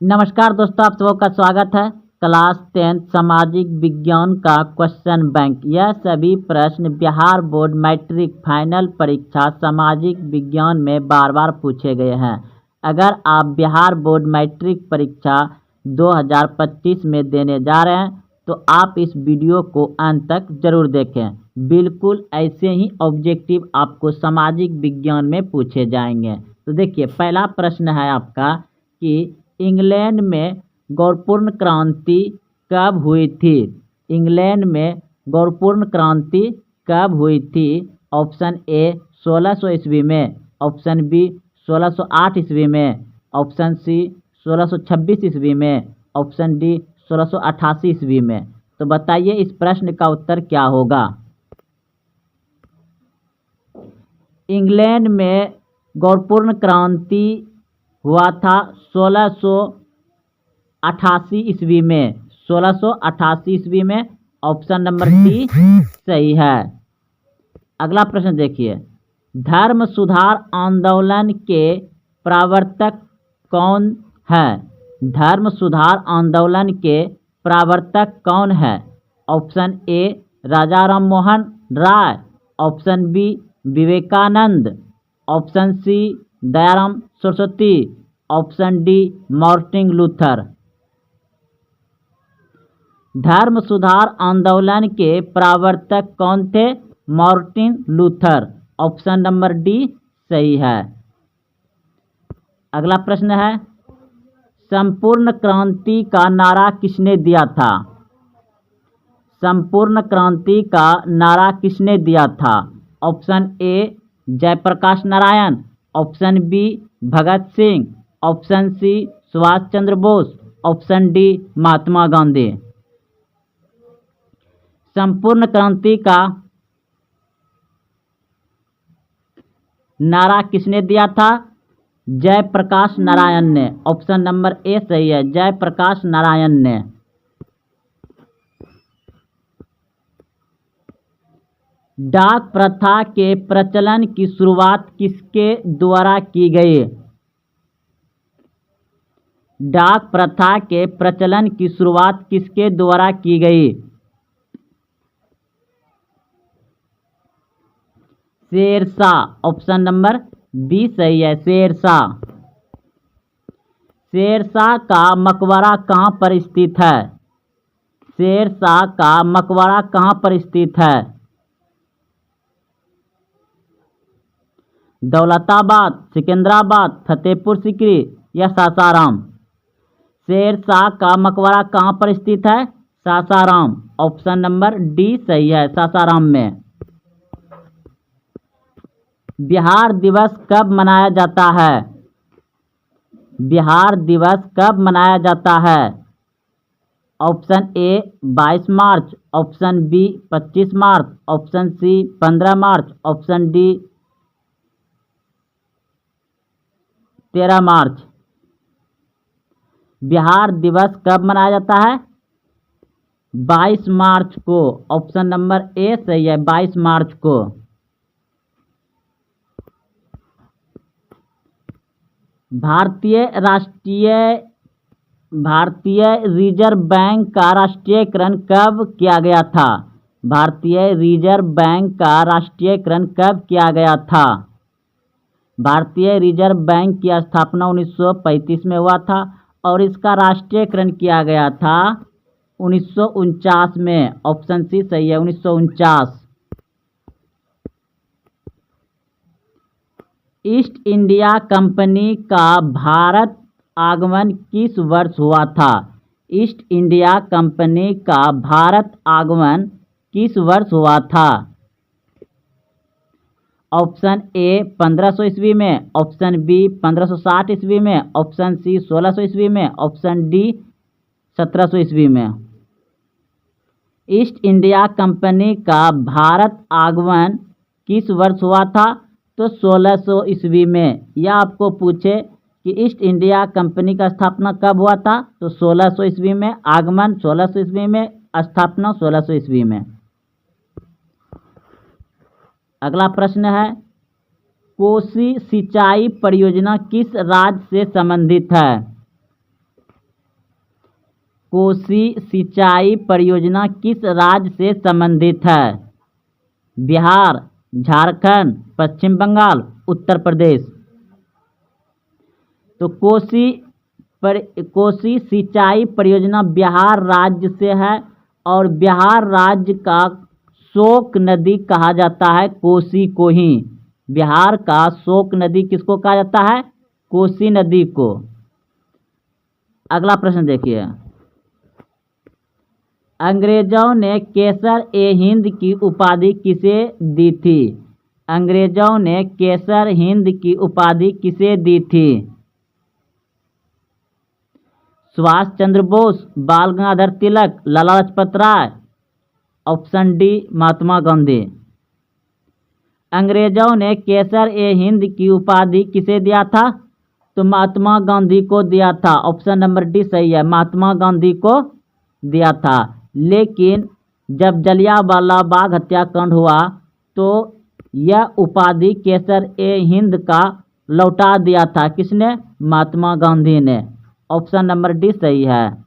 नमस्कार दोस्तों, आप सबका स्वागत है। क्लास 10 सामाजिक विज्ञान का क्वेश्चन बैंक। यह सभी प्रश्न बिहार बोर्ड मैट्रिक फाइनल परीक्षा सामाजिक विज्ञान में बार बार पूछे गए हैं। अगर आप बिहार बोर्ड मैट्रिक परीक्षा 2025 में देने जा रहे हैं तो आप इस वीडियो को अंत तक जरूर देखें। बिल्कुल ऐसे ही ऑब्जेक्टिव आपको सामाजिक विज्ञान में पूछे जाएंगे। तो देखिए, पहला प्रश्न है आपका कि इंग्लैंड में गौरपूर्ण क्रांति कब हुई थी। इंग्लैंड में गौरपूर्ण क्रांति कब हुई थी। ऑप्शन ए 1600 ईस्वी में, ऑप्शन बी 1608 ईस्वी में, ऑप्शन सी 1626 ईस्वी में, ऑप्शन डी 1688 ईस्वी में। तो बताइए इस प्रश्न का उत्तर क्या होगा। इंग्लैंड में गौरपूर्ण क्रांति हुआ था 1688 ईस्वी में। 1688 ईस्वी में, ऑप्शन नंबर डी सही है। अगला प्रश्न देखिए, धर्म सुधार आंदोलन के प्रवर्तक कौन है। धर्म सुधार आंदोलन के प्रवर्तक कौन है। Option A Raja Ram Mohan Roy, option B Vivekananda, option C Dayaram Saraswati, option D Martin Luther. धर्म सुधार आंदोलन के प्रवर्तक कौन थे। Martin Luther, option number D सही है। अगला प्रश्न है, संपूर्ण क्रांति का नारा किसने दिया था। संपूर्ण क्रांति का नारा किसने दिया था। Option A Jayaprakash Narayan, option B Bhagat Singh, option C Subhash Chandra Bose, option D Mahatma Gandhi. संपूर्ण क्रांति का नारा किसने दिया था। जयप्रकाश नारायण ने, ऑप्शन नंबर ए सही है, जयप्रकाश नारायण ने। डाक प्रथा के प्रचलन की शुरुआत किसके द्वारा की गई। डाक प्रथा के प्रचलन की शुरुआत किसके द्वारा की गई। शेरशाह, ऑप्शन नंबर बी सही है, शेरशाह। शेरशाह का मकबरा कहाँ पर स्थित है। शेरशाह का मकबरा कहाँ पर स्थित है। दौलताबाद, सिकंदराबाद, फतेहपुर सीकरी या सासाराम। शेरशाह का मकबरा कहाँ पर स्थित है। सासाराम, ऑप्शन नंबर डी सही है, सासाराम में। बिहार दिवस कब मनाया जाता है। बिहार दिवस कब मनाया जाता है। Option A 22 March, option B 25 March, option C 15 March, option D 13 March. Bihar दिवस कब मनाया जाता है। 22 मार्च को, ऑप्शन नंबर ए सही है, 22 मार्च को। भारतीय रिजर्व बैंक का राष्ट्रीयकरण कब किया गया था। भारतीय रिजर्व बैंक का राष्ट्रीयकरण कब किया गया था। भारतीय रिजर्व बैंक की स्थापना 1935 में हुआ था और इसका राष्ट्रीयकरण किया गया था 1949 में। ऑप्शन सी सही है, 1949। ईस्ट इंडिया कंपनी का भारत आगमन किस वर्ष हुआ था। ईस्ट इंडिया कंपनी का भारत आगमन किस वर्ष हुआ था। ऑप्शन ए 1500 ईस्वी में, ऑप्शन बी 1560 ईस्वी में, ऑप्शन सी 1600 ईस्वी में, ऑप्शन डी 1700 ईस्वी में। ईस्ट इंडिया कंपनी का भारत आगमन किस वर्ष हुआ था। तो 1600 ईस्वी में। या आपको पूछे कि ईस्ट इंडिया कंपनी का स्थापना कब हुआ था, तो 1600 ईस्वी में, आगमन 1600 ईस्वी में, स्थापना 1600 ईस्वी में। अगला प्रश्न है, कोसी सिंचाई परियोजना किस राज्य से संबंधित है। कोसी सिंचाई परियोजना किस राज्य से संबंधित है? बिहार, झारखंड, पश्चिम बंगाल, उत्तर प्रदेश। तो कोसी सिंचाई परियोजना बिहार राज्य से है और बिहार राज्य का शोक नदी कहा जाता है कोसी को ही। बिहार का शोक नदी किसको कहा जाता है? कोसी नदी को। अगला प्रश्न देखिए, अंग्रेजों ने केसर-ए-हिंद की उपाधि किसे दी थी? अंग्रेजों ने केसर-हिंद की उपाधि किसे दी थी? सुभाष चंद्र बोस, बाल गंगाधर तिलक, लाला लाजपत राय, ऑप्शन डी महात्मा गांधी। अंग्रेजों ने केसर-ए-हिंद की उपाधि किसे दिया था? तो महात्मा गांधी को दिया था। ऑप्शन नंबर डी सही है, महात्मा गांधी को दिया था। लेकिन जब जलियांवाला बाग हत्याकांड हुआ तो यह उपाधि केसर-ए-हिंद का लौटा दिया था। किसने? महात्मा गांधी ने। ऑप्शन नंबर डी सही है।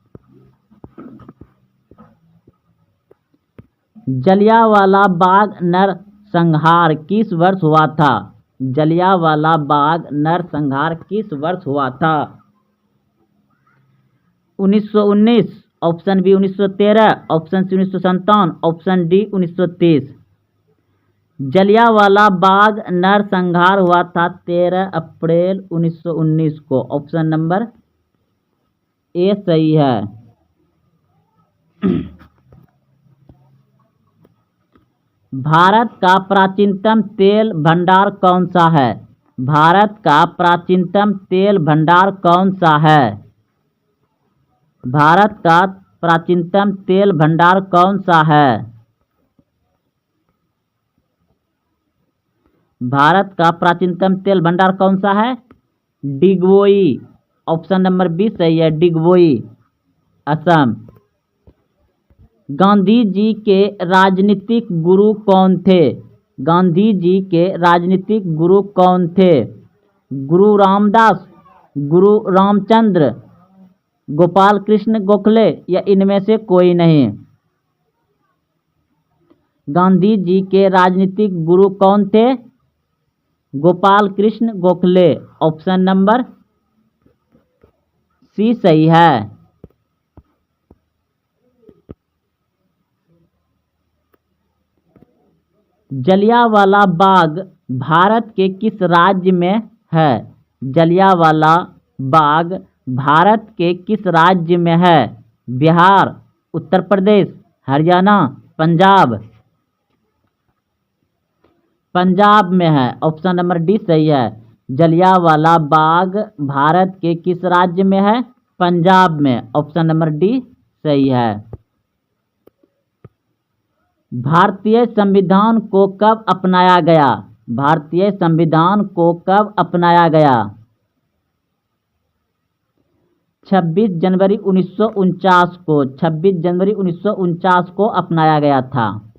जलियांवाला बाग नरसंहार किस वर्ष हुआ था? जलियांवाला बाग नरसंहार किस वर्ष हुआ था? 1919, option B 1913, option C 1957, option D 1930। Jallianwala Bagh नरसंहार हुआ था 13 अप्रैल 1919 को। ऑप्शन नंबर ए सही है। भारत का प्राचीनतम तेल भंडार कौन सा है? भारत का प्राचीनतम तेल भंडार कौन सा है? भारत का प्राचीनतम तेल भंडार कौन सा है? भारत का प्राचीनतम तेल भंडार कौन सा है? डिगबोई। ऑप्शन नंबर बी सही है, डिगबोई, असम। गांधी जी के राजनीतिक गुरु कौन थे? गांधी जी के राजनीतिक गुरु कौन थे? गुरु रामदास, गुरु रामचंद्र, गोपाल कृष्ण गोखले या इनमें से कोई नहीं? गांधी जी के राजनीतिक गुरु कौन थे? Gopal Krishna Gokhale. Option number C सही है। जलियांवाला बाग भारत के किस राज्य में है? जलियांवाला बाग भारत के किस राज्य में है? बिहार, उत्तर प्रदेश, हरियाणा, पंजाब। पंजाब में है। ऑप्शन नंबर डी सही है। जलियांवाला बाग भारत के किस राज्य में है? पंजाब में। ऑप्शन नंबर डी सही है। भारतीय संविधान को कब अपनाया गया? भारतीय संविधान को कब अपनाया गया? 26 जनवरी 1949 को। 26 जनवरी 1949 को अपनाया गया था।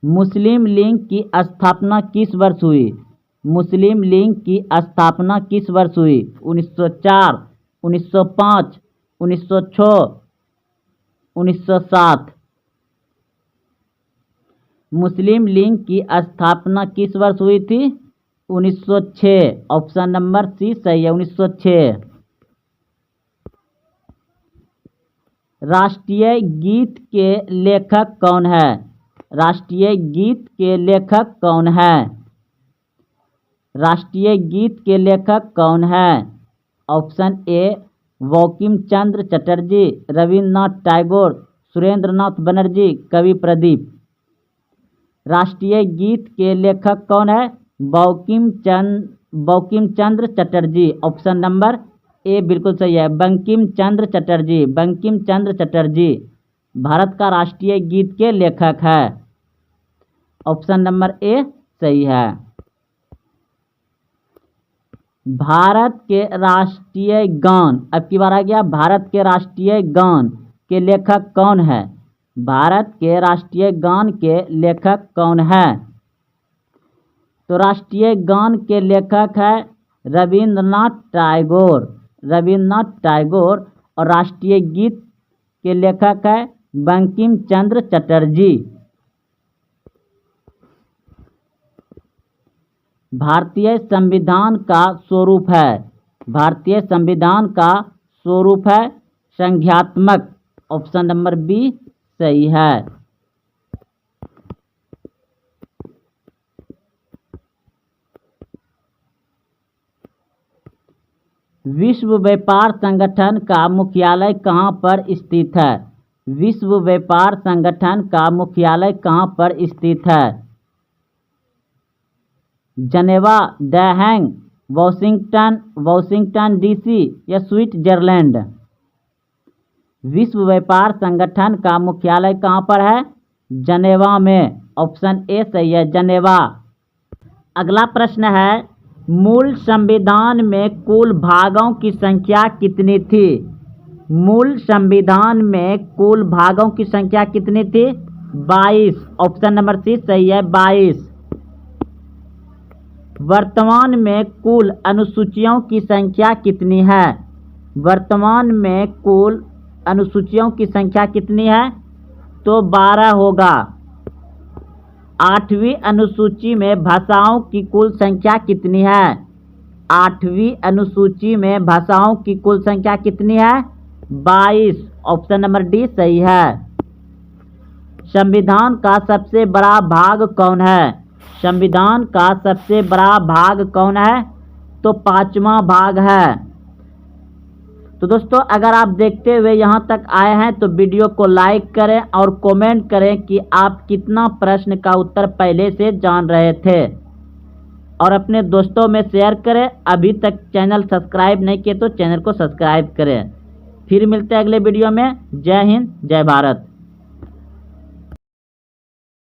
मुस्लिम लीग की स्थापना किस वर्ष हुई? मुस्लिम लीग की स्थापना किस वर्ष हुई? 1904, 1905, 1906, 1907। मुस्लिम लीग की स्थापना किस वर्ष हुई थी? 1906। ऑप्शन नंबर सी सही है, 1906। राष्ट्रीय गीत के लेखक कौन है? राष्ट्रीय गीत के लेखक कौन है? राष्ट्रीय गीत के लेखक कौन है? ऑप्शन ए बंकिम चंद्र चटर्जी, रविन्द्रनाथ टैगोर, सुरेंद्रनाथ बनर्जी, कवि प्रदीप। राष्ट्रीय गीत के लेखक कौन है? Bankim Chandra Chatterjee. Option number A बिल्कुल सही है, बंकिम चंद्र चटर्जी। बंकिम चंद्र चटर्जी भारत का राष्ट्रीय गीत के लेखक है। ऑप्शन नंबर ए सही है। भारत के राष्ट्रीय गान, अब की बार आ गया, भारत के राष्ट्रीय गान के लेखक कौन है? भारत के राष्ट्रीय गान के लेखक कौन है? तो राष्ट्रीय गान के लेखक है रविन्द्रनाथ टैगोर। रविन्द्रनाथ टैगोर और राष्ट्रीय गीत के लेखक है बंकिम चंद्र चटर्जी। भारतीय संविधान का स्वरूप है, भारतीय संविधान का स्वरूप है संघात्मक। ऑप्शन नंबर बी सही है। विश्व व्यापार संगठन का मुख्यालय कहाँ पर स्थित है? विश्व व्यापार संगठन का मुख्यालय कहाँ पर स्थित है? जनेवा, द हेग, वॉशिंगटन डीसी या स्विट्जरलैंड? विश्व व्यापार संगठन का मुख्यालय कहाँ पर है? जनेवा में। ऑप्शन ए सही है, जनेवा। अगला प्रश्न है, मूल संविधान में कुल भागों की संख्या कितनी थी? मूल संविधान में कुल भागों की संख्या कितनी थी? 22। ऑप्शन नंबर सी सही है, 22। वर्तमान में कुल अनुसूचियों की संख्या कितनी है? वर्तमान में कुल अनुसूचियों की संख्या कितनी है? तो 12 होगा। 8वीं अनुसूची में भाषाओं की कुल संख्या कितनी है? 8वीं अनुसूची में भाषाओं की कुल संख्या कितनी है? 22। ऑप्शन नंबर डी सही है। संविधान का सबसे बड़ा भाग कौन है? संविधान का सबसे बड़ा भाग कौन है? तो 5वां भाग है। तो दोस्तों, अगर आप देखते हुए यहाँ तक आए हैं तो वीडियो को लाइक करें और कमेंट करें कि आप कितना प्रश्न का उत्तर पहले से जान रहे थे, और अपने दोस्तों में शेयर करें। अभी तक चैनल सब्सक्राइब नहीं किए तो चैनल को सब्सक्राइब करें। फिर मिलते हैं अगले वीडियो में। जय हिंद, जय भारत।